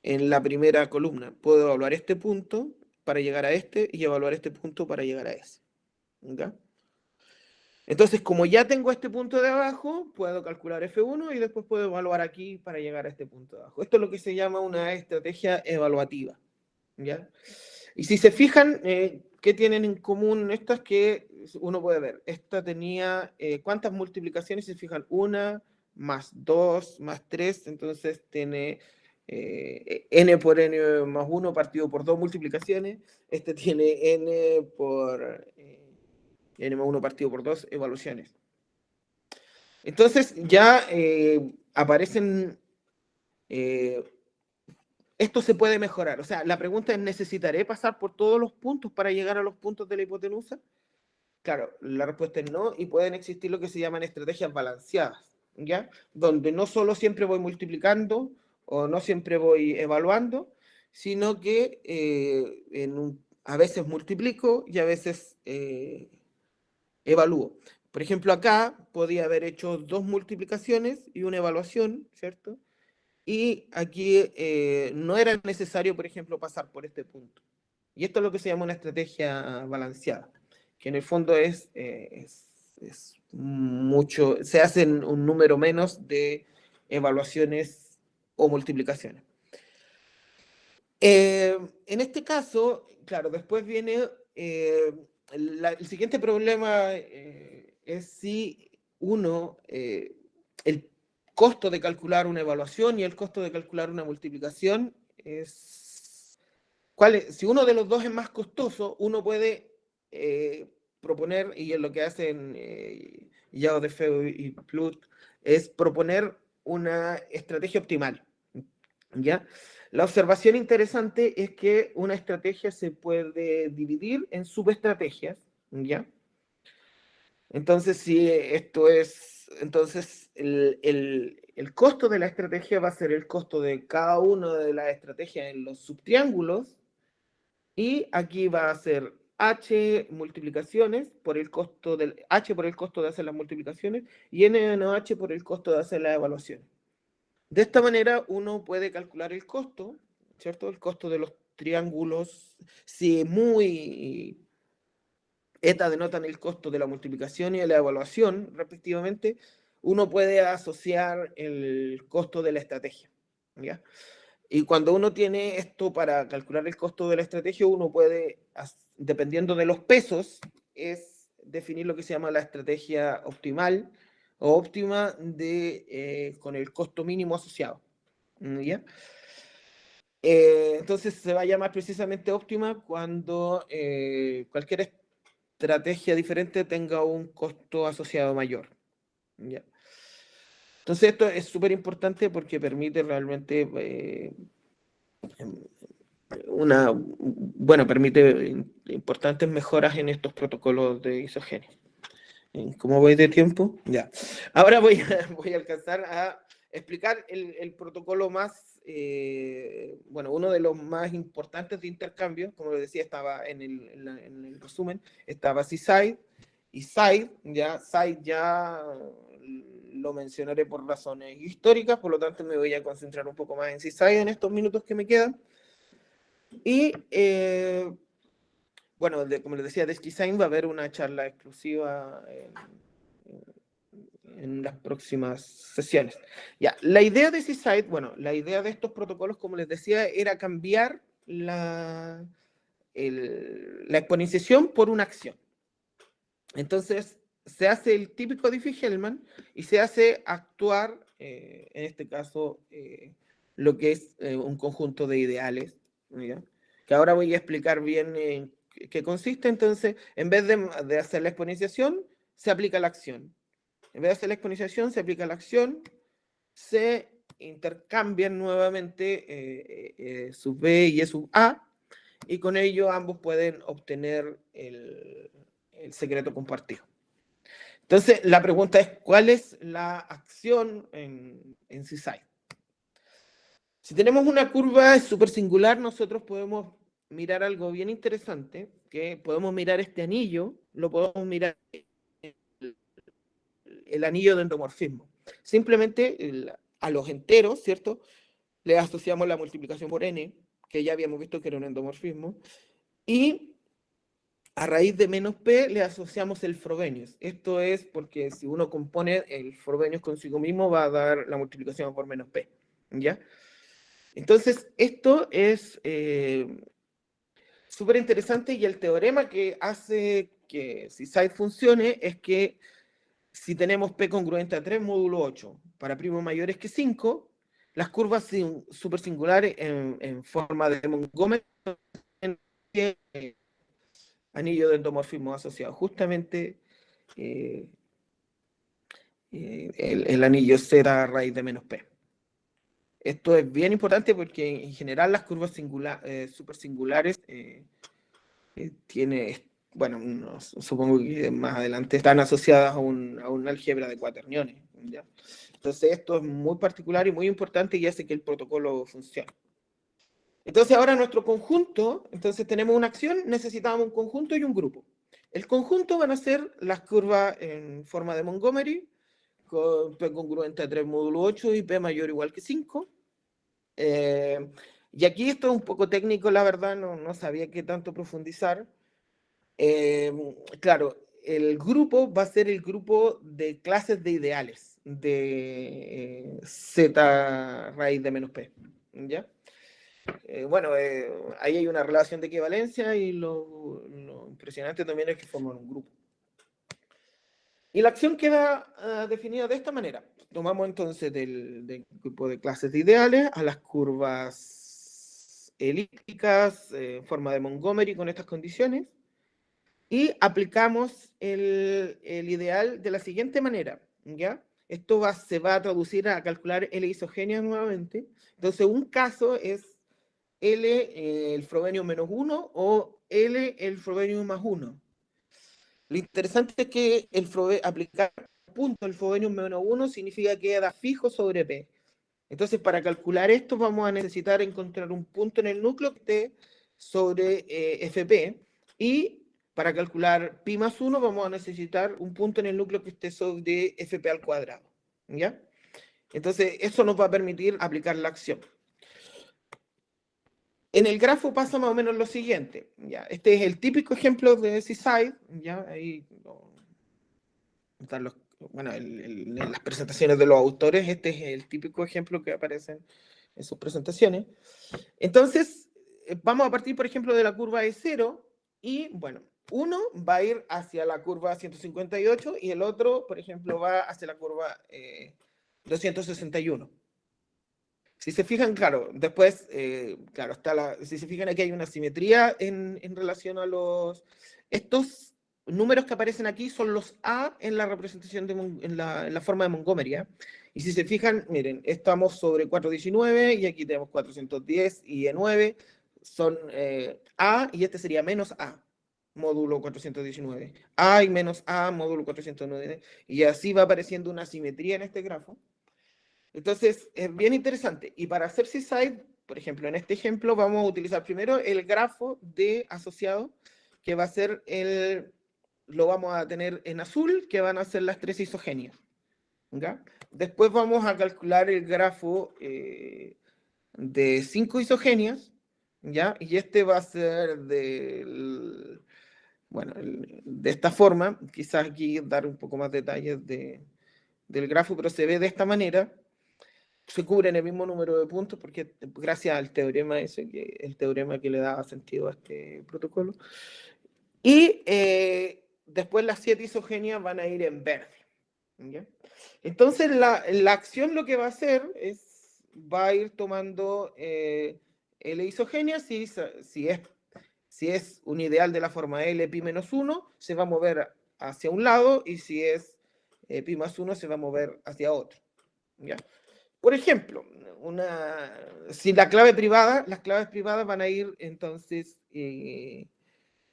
la primera columna. Puedo evaluar este punto para llegar a este y evaluar este punto para llegar a ese. ¿Okay? Entonces, como ya tengo este punto de abajo, puedo calcular F1 y después puedo evaluar aquí para llegar a este punto de abajo. Esto es lo que se llama una estrategia evaluativa. ¿Ya? Y si se fijan, ¿qué tienen en común estas que uno puede ver? Esta tenía, ¿cuántas multiplicaciones? Si se fijan, 1 más 2 más 3, entonces tiene n por n más 1 partido por 2 multiplicaciones. Este tiene n por n más 1 partido por 2 evaluaciones. Entonces ya aparecen... esto se puede mejorar. O sea, la pregunta es, ¿necesitaré pasar por todos los puntos para llegar a los puntos de la hipotenusa? Claro, la respuesta es no, y pueden existir lo que se llaman estrategias balanceadas, ¿ya? Donde no solo siempre voy multiplicando o no siempre voy evaluando, sino que a veces multiplico y a veces evalúo. Por ejemplo, acá podía haber hecho 2 multiplicaciones y una evaluación, ¿cierto? Y aquí no era necesario, por ejemplo, pasar por este punto. Y esto es lo que se llama una estrategia balanceada, que en el fondo es mucho, se hacen un número menos de evaluaciones o multiplicaciones. En este caso, claro, después viene el siguiente problema es si uno, el costo de calcular una evaluación y el costo de calcular una multiplicación es... Si uno de los dos es más costoso, uno puede proponer, y es lo que hacen Yao de Feo y Plut, es proponer una estrategia optimal, ¿ya? La observación interesante es que una estrategia se puede dividir en subestrategias, ¿ya? Entonces, si esto es, entonces el costo de la estrategia va a ser el costo de cada una de las estrategias en los subtriángulos, y aquí va a ser h multiplicaciones por el costo del h por el costo de hacer las multiplicaciones y n-h por el costo de hacer las evaluaciones. De esta manera uno puede calcular el costo, ¿cierto? El costo de los triángulos, si muy eta denotan el costo de la multiplicación y de la evaluación, respectivamente, uno puede asociar el costo de la estrategia, ¿ya? Y cuando uno tiene esto para calcular el costo de la estrategia, uno puede, dependiendo de los pesos, es definir lo que se llama la estrategia optimal o óptima con el costo mínimo asociado, ¿ya? Entonces se va a llamar precisamente óptima cuando cualquier estrategia diferente tenga un costo asociado mayor, ¿ya? Entonces esto es súper importante porque permite realmente permite importantes mejoras en estos protocolos de isogenia. ¿Cómo voy de tiempo? Ya. Ahora voy a alcanzar a explicar el protocolo más, uno de los más importantes de intercambio. Como les decía, estaba en el resumen, estaba CSIDE y SIDE. SIDE ya lo mencionaré por razones históricas, por lo tanto me voy a concentrar un poco más en CSIDE en estos minutos que me quedan. Y como les decía, de Design va a haber una charla exclusiva en las próximas sesiones. La idea de CSIDE, la idea de estos protocolos, como les decía, era cambiar la exponenciación por una acción. Entonces, se hace el típico Diffie-Hellman y se hace actuar, en este caso, lo que es un conjunto de ideales, ¿ya? Que ahora voy a explicar bien qué consiste. Entonces, en vez de hacer la exponenciación, se aplica la acción. En vez de hacer la exponenciación, se aplica la acción, se intercambian nuevamente sub B y E sub A, y con ello ambos pueden obtener el secreto compartido. Entonces, la pregunta es, ¿cuál es la acción en CSIDE? Si tenemos una curva súper singular, nosotros podemos mirar algo bien interesante, que podemos mirar este anillo, lo podemos mirar el anillo de endomorfismo. Simplemente a los enteros, ¿cierto? Le asociamos la multiplicación por n, que ya habíamos visto que era un endomorfismo, y a raíz de menos p le asociamos el Frobenius. Esto es porque si uno compone el Frobenius consigo mismo va a dar la multiplicación por menos p, ¿ya? Entonces, esto es súper interesante, y el teorema que hace que CSIDE funcione es que si tenemos P congruente a 3 módulo 8 para primos mayores que 5, las curvas super singulares en forma de Montgomery anillo de endomorfismo asociado, justamente el anillo Z a raíz de menos P. Esto es bien importante porque en general las curvas super singulares supongo que más adelante están asociadas a un álgebra de cuaterniones, ¿ya? Entonces esto es muy particular y muy importante y hace que el protocolo funcione. Entonces ahora nuestro conjunto, entonces tenemos una acción, necesitamos un conjunto y un grupo. El conjunto van a ser las curvas en forma de Montgomery, con P congruente a 3 módulo 8 y P mayor o igual que 5. Y aquí esto es un poco técnico, la verdad, no sabía qué tanto profundizar. Claro, el grupo va a ser el grupo de clases de ideales de Z raíz de menos P, ¿ya? Ahí hay una relación de equivalencia y lo impresionante también es que forman un grupo. Y la acción queda definida de esta manera. Tomamos entonces del grupo de clases de ideales a las curvas elípticas en forma de Montgomery con estas condiciones y aplicamos el ideal de la siguiente manera, ¿ya? Esto se va a traducir a calcular L isogenia nuevamente. Entonces, un caso es L el Frobenius menos 1 o L el Frobenius más 1. Lo interesante es que aplicar punto el Frobenius menos 1 significa que queda fijo sobre P. Entonces, para calcular esto vamos a necesitar encontrar un punto en el núcleo que esté sobre FP, y para calcular pi más 1 vamos a necesitar un punto en el núcleo que esté sobre FP al cuadrado, ¿ya? Entonces, eso nos va a permitir aplicar la acción. En el grafo pasa más o menos lo siguiente, ¿ya? Este es el típico ejemplo de CSIDE, ¿ya? Ahí están en las presentaciones de los autores, este es el típico ejemplo que aparece en sus presentaciones. Entonces, vamos a partir, por ejemplo, de la curva E0, y, uno va a ir hacia la curva 158 y el otro, por ejemplo, va hacia la curva 261. Si se fijan, claro, después, si se fijan aquí hay una simetría en relación a estos números que aparecen aquí son los A en la representación en la forma de Montgomery. Y si se fijan, miren, estamos sobre 419 y aquí tenemos 410 y E9 son A y este sería menos A, módulo 419. A y menos A, módulo 409. Y así va apareciendo una simetría en este grafo. Entonces, es bien interesante. Y para hacer seaside, por ejemplo, en este ejemplo, vamos a utilizar primero el grafo de asociado, que va a ser lo vamos a tener en azul, que van a ser las 3 isogenias. ¿Ya? Después vamos a calcular el grafo de 5 isogenias, ¿ya? Y este va a ser de esta forma. Quizás aquí dar un poco más detalles del grafo, pero se ve de esta manera. Se cubren el mismo número de puntos porque gracias al teorema ese, el teorema que le da sentido a este protocolo. Y después las 7 isogenias van a ir en verde. ¿Ya? Entonces la acción lo que va a hacer es, va a ir tomando L isogenia, si es un ideal de la forma L pi menos 1, se va a mover hacia un lado, y si es pi más 1, se va a mover hacia otro. ¿Ya? Por ejemplo, si las claves privadas van a ir entonces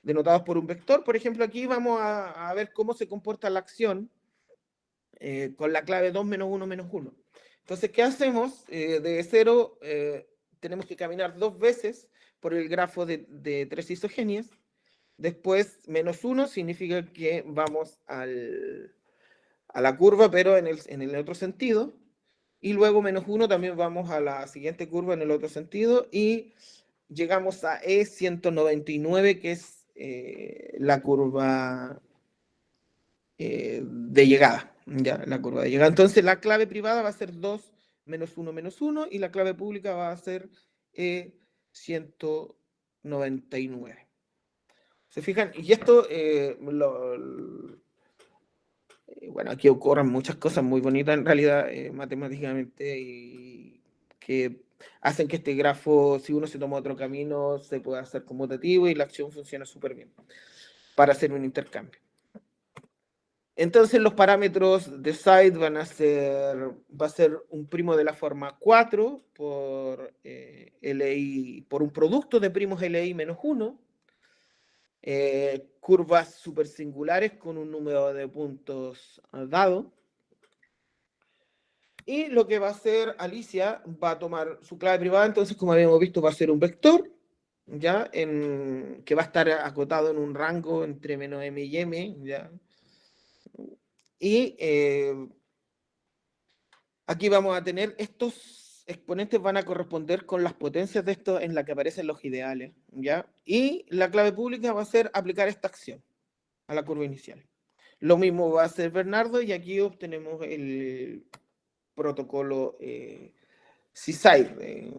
denotadas por un vector. Por ejemplo, aquí vamos a ver cómo se comporta la acción con la clave 2 menos 1 menos 1. Entonces, ¿qué hacemos? De 0 tenemos que caminar 2 veces por el grafo de 3 isogenias. Después, menos 1 significa que vamos a la curva, pero en el otro sentido. Y luego menos 1 también vamos a la siguiente curva en el otro sentido. Y llegamos a E199, que es la curva de llegada. Ya, la curva de llegada. Entonces la clave privada va a ser 2 menos 1 menos 1 y la clave pública va a ser 199. ¿Se fijan? Y esto, bueno, aquí ocurren muchas cosas muy bonitas en realidad matemáticamente, y que hacen que este grafo, si uno se toma otro camino, se pueda hacer conmutativo y la acción funciona súper bien para hacer un intercambio. Entonces los parámetros de side va a ser un primo de la forma 4 por LI, por un producto de primos LI menos 1, curvas super singulares con un número de puntos dado. Y lo que va a hacer Alicia, va a tomar su clave privada, entonces como habíamos visto va a ser un vector, ¿ya? Que va a estar acotado en un rango entre menos m y m, ¿ya? Y aquí vamos a tener estos exponentes, van a corresponder con las potencias de estos en la que aparecen los ideales, ¿ya? Y la clave pública va a ser aplicar esta acción a la curva inicial. Lo mismo va a hacer Bernardo, y aquí obtenemos el protocolo seaside,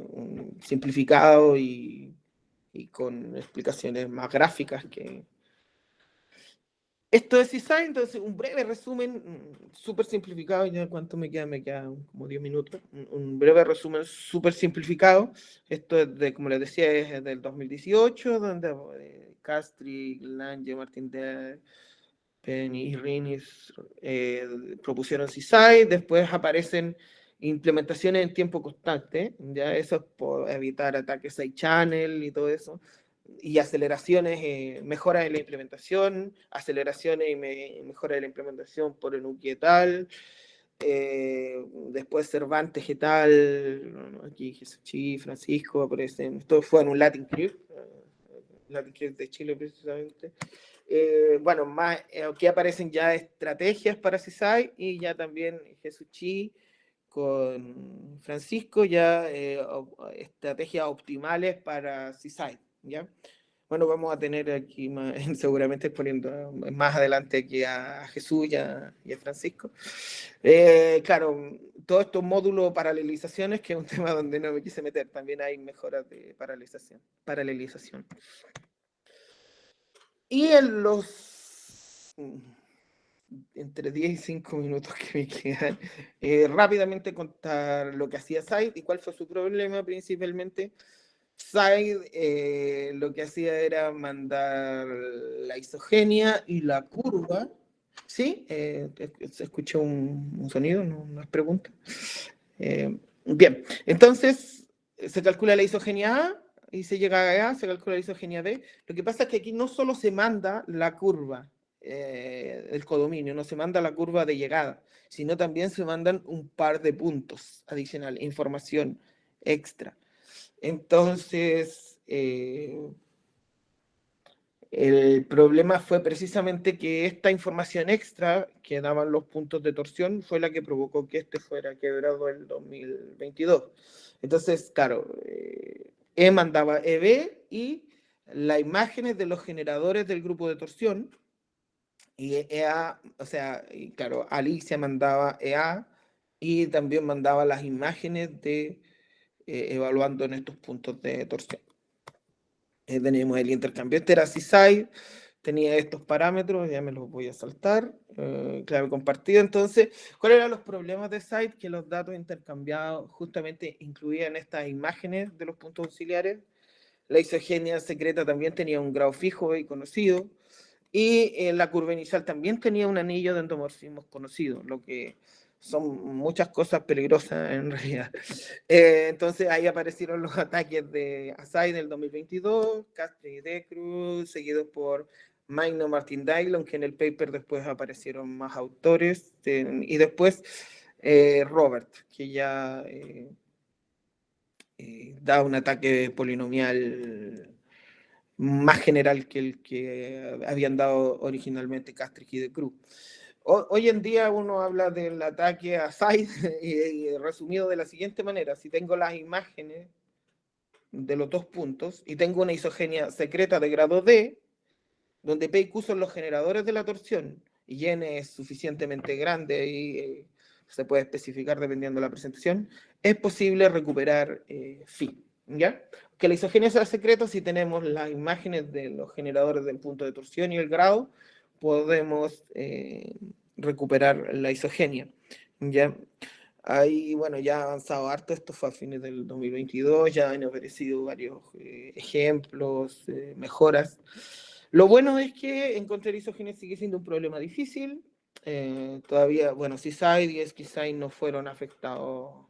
simplificado y con explicaciones más gráficas que... Esto es seaside. Entonces un breve resumen súper simplificado. ¿Ya cuánto me queda? Me quedan como 10 minutos. Un breve resumen súper simplificado. Esto es como les decía, es del 2018, donde Castri, Lange, Martindale, Penny y Rinis propusieron seaside. Después aparecen implementaciones en tiempo constante, ya eso es por evitar ataques side channel y todo eso, y aceleraciones, mejoras de la implementación, aceleraciones y mejoras de la implementación por Enuki et al. Después Cervantes et al. Aquí Jesuchi, Francisco aparecen, esto fue en un Latin Creek de Chile precisamente. Bueno, más aquí aparecen ya estrategias para seaside, y ya también Jesuchi con Francisco ya estrategias optimales para seaside, ¿ya? Bueno, vamos a tener aquí seguramente exponiendo más adelante aquí a Jesús y a Francisco. Claro, todos estos módulos paralelizaciones, que es un tema donde no me quise meter, también hay mejoras de paralelización. Y en los entre 10 y 5 minutos que me quedan, rápidamente contar lo que hacía Side y cuál fue su problema principalmente. Side lo que hacía era mandar la isogenia y la curva. ¿Sí? Se escuchó un sonido, no es pregunta. Bien, entonces se calcula la isogenia A y se llega a A, se calcula la isogenia B. Lo que pasa es que aquí no solo se manda la curva del codominio, no se manda la curva de llegada, sino también se mandan un par de puntos adicionales, información extra. Entonces, el problema fue precisamente que esta información extra que daban los puntos de torsión fue la que provocó que este fuera quebrado el 2022. Entonces, claro, E mandaba EB y las imágenes de los generadores del grupo de torsión, y EA, o sea, y claro, Alicia mandaba EA y también mandaba las imágenes de evaluando en estos puntos de torsión. Tenemos el intercambio. Este era CSI, tenía estos parámetros, ya me los voy a saltar. Clave compartida. Entonces, ¿cuáles eran los problemas de SITE? Que los datos intercambiados justamente incluían estas imágenes de los puntos auxiliares. La isogenia secreta también tenía un grado fijo y conocido. Y la curva inicial también tenía un anillo de endomorfismos conocido, lo que son muchas cosas peligrosas en realidad. Entonces ahí aparecieron los ataques de Asai del 2022, Castri y Decruz, seguidos por Magno Martin Dyle, aunque en el paper después aparecieron más autores, y después Robert, que ya da un ataque polinomial más general que el que habían dado originalmente Castri y Decruz. Hoy en día uno habla del ataque a Side y resumido de la siguiente manera: si tengo las imágenes de los dos puntos y tengo una isogenia secreta de grado D, donde P y Q son los generadores de la torsión y N es suficientemente grande y se puede especificar dependiendo de la presentación, es posible recuperar phi, ¿ya? Que la isogenia sea secreta, si tenemos las imágenes de los generadores del punto de torsión y el grado, podemos recuperar la isogenia, ¿ya? Ahí, bueno, ya ha avanzado harto, esto fue a fines del 2022, ya han aparecido varios ejemplos, mejoras. Lo bueno es que encontrar isogenia sigue siendo un problema difícil. Todavía, bueno, CSIDE y SKSIDE no fueron afectados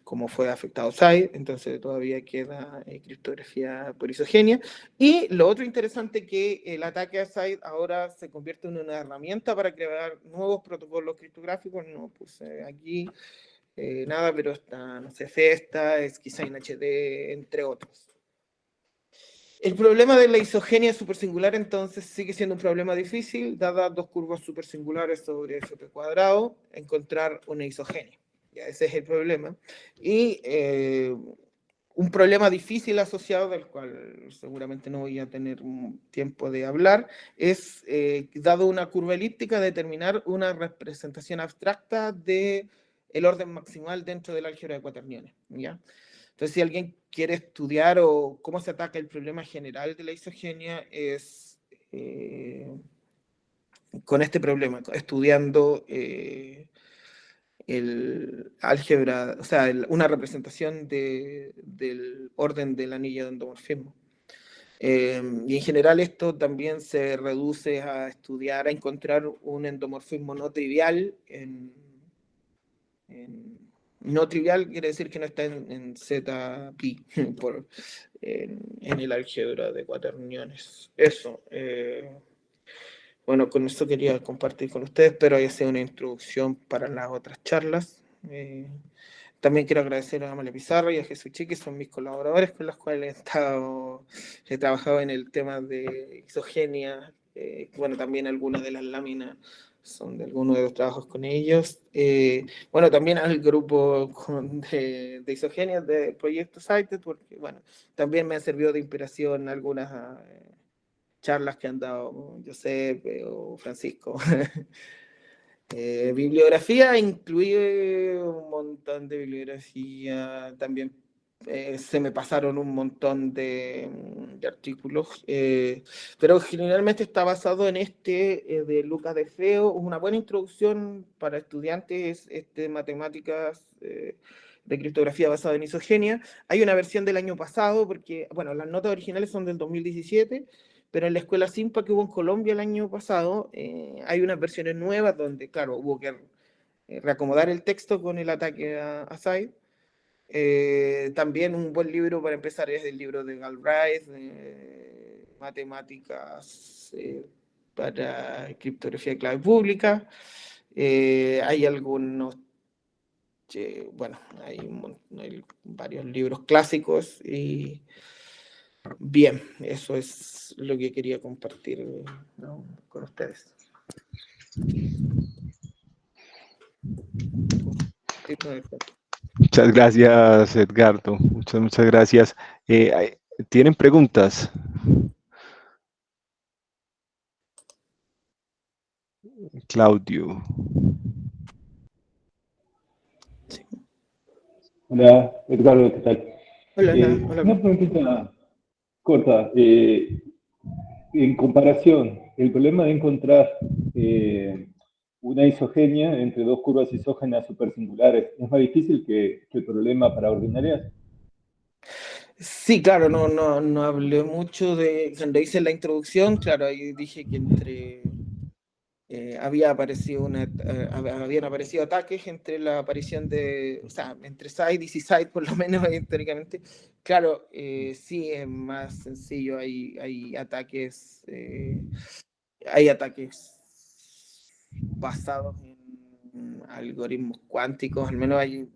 como fue afectado SIDE, entonces todavía queda criptografía por isogenia. Y lo otro interesante que el ataque a SIDE ahora se convierte en una herramienta para crear nuevos protocolos criptográficos. No puse aquí nada, pero está, no sé, Festa, SKSIDE HD, entre otros. El problema de la isogenia supersingular entonces sigue siendo un problema difícil, dadas dos curvas supersingulares sobre FP cuadrado, encontrar una isogenia. Ya, ese es el problema. Y un problema difícil asociado, del cual seguramente no voy a tener tiempo de hablar, es, dado una curva elíptica, determinar una representación abstracta del orden maximal dentro del álgebra de cuaterniones, ¿ya? Entonces, si alguien quiere estudiar o cómo se ataca el problema general de la isogenia, es con este problema, estudiando el álgebra, o sea, una representación del orden del anillo de endomorfismo. Y en general esto también se reduce a estudiar, a encontrar un endomorfismo no trivial no trivial quiere decir que no está en Z pi en el álgebra de cuaterniones. Eso. Bueno, con eso quería compartir con ustedes, pero haya sido una introducción para las otras charlas. También quiero agradecer a Amalia Pizarro y a Jesús Chi, que son mis colaboradores con los cuales he trabajado en el tema de isogenia. Bueno, también algunas de las láminas son de algunos de los trabajos con ellos. Bueno, también al grupo de isogenia de Proyecto Cited, porque, bueno, también me han servido de inspiración algunas charlas que han dado Josep o Francisco. Bibliografía, incluí un montón de bibliografía, también se me pasaron un montón de artículos, pero generalmente está basado en de Lucas de Feo, una buena introducción para estudiantes de matemáticas de criptografía basada en isogenia. Hay una versión del año pasado, porque, bueno, las notas originales son del 2017, pero en la escuela SIMPA que hubo en Colombia el año pasado, hay unas versiones nuevas donde, claro, hubo que reacomodar el texto con el ataque a Said. También un buen libro para empezar es el libro de Galbraith, Matemáticas para criptografía de clave pública. Hay algunos, bueno, hay varios libros clásicos y bien, eso es lo que quería compartir, ¿no?, con ustedes. Muchas gracias, Edgardo. Muchas gracias. ¿Tienen preguntas? Claudio. Sí. Hola, Edgardo, ¿qué tal? Hola, hola. Una preguntita corta. En comparación, el problema de encontrar una isogenia entre dos curvas isógenas supersingulares es más difícil que el problema para ordinarias. Sí, claro, no hablé mucho de, cuando hice la introducción, claro, ahí dije que habían aparecido ataques entre la aparición de, o sea, entre side y side, por lo menos históricamente. Claro, sí es más sencillo, hay ataques basados en algoritmos cuánticos, al menos hay,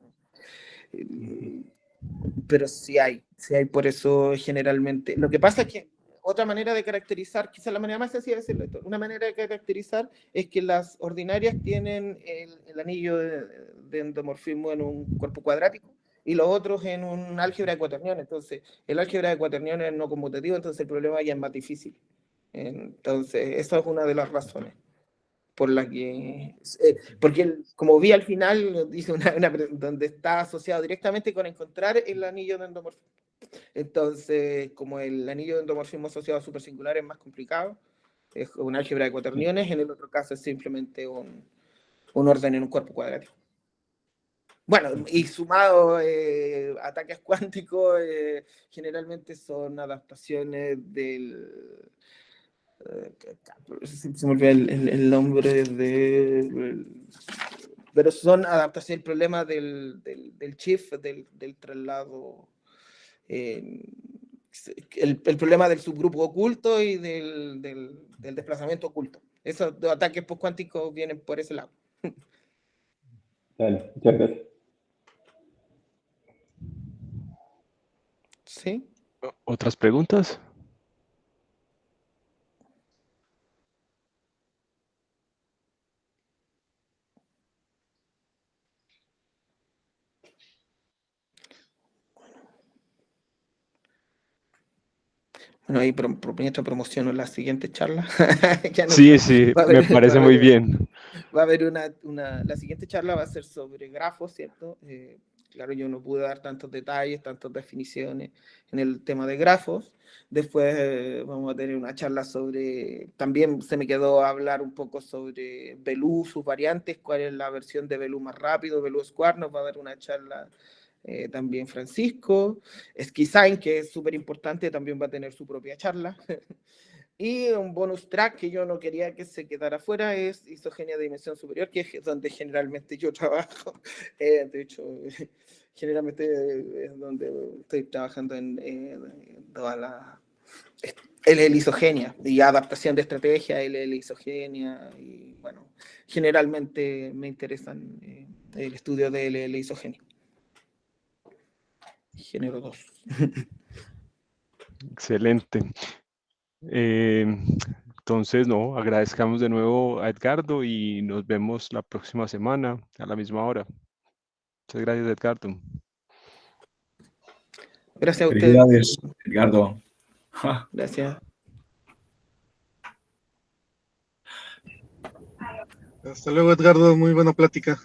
pero sí hay, por eso generalmente. Lo que pasa es que otra manera de caracterizar, quizás la manera más sencilla de decirlo esto, una manera de caracterizar es que las ordinarias tienen el anillo de endomorfismo en un cuerpo cuadrático y los otros en un álgebra de cuaterniones. Entonces, el álgebra de cuaterniones es no conmutativo, entonces el problema ya es más difícil. Entonces, esa es una de las razones por la que, porque como vi al final, dice donde está asociado directamente con encontrar el anillo de endomorfismo. Entonces, como el anillo de endomorfismo asociado a supersingular es más complicado, es un álgebra de cuaterniones, en el otro caso es simplemente un orden en un cuerpo cuadrático. Bueno, y sumado ataques cuánticos, generalmente son adaptaciones del... se me olvidó el nombre pero son adaptaciones, el problema del shift, del traslado, el problema del subgrupo oculto y del desplazamiento oculto. Esos dos ataques postcuánticos vienen por ese lado. Dale, muchas gracias. ¿Sí? ¿Otras preguntas? Bueno, ahí mientras promociono la siguiente charla. Sí, me parece muy bien. Va a haber la siguiente charla va a ser sobre grafos, ¿cierto? Claro, yo no pude dar tantos detalles, tantas definiciones en el tema de grafos. Después vamos a tener una charla sobre, también se me quedó hablar un poco sobre Belu, sus variantes, cuál es la versión de Belu más rápido, Belu Square, nos va a dar una charla también Francisco. Esquizain, que es súper importante, también va a tener su propia charla. Y un bonus track que yo no quería que se quedara fuera es Isogenia de Dimensión Superior, que es donde generalmente yo trabajo. De hecho, generalmente es donde estoy trabajando en toda la LL Isogenia y adaptación de estrategia, LL Isogenia. Y bueno, generalmente me interesan el estudio de LL Isogenia. Género 2. Excelente. Entonces, no, agradezcamos de nuevo a Edgardo y nos vemos la próxima semana a la misma hora. Muchas gracias, Edgardo. Gracias a ustedes. Felicidades, Edgardo. Gracias. Hasta luego, Edgardo. Muy buena plática.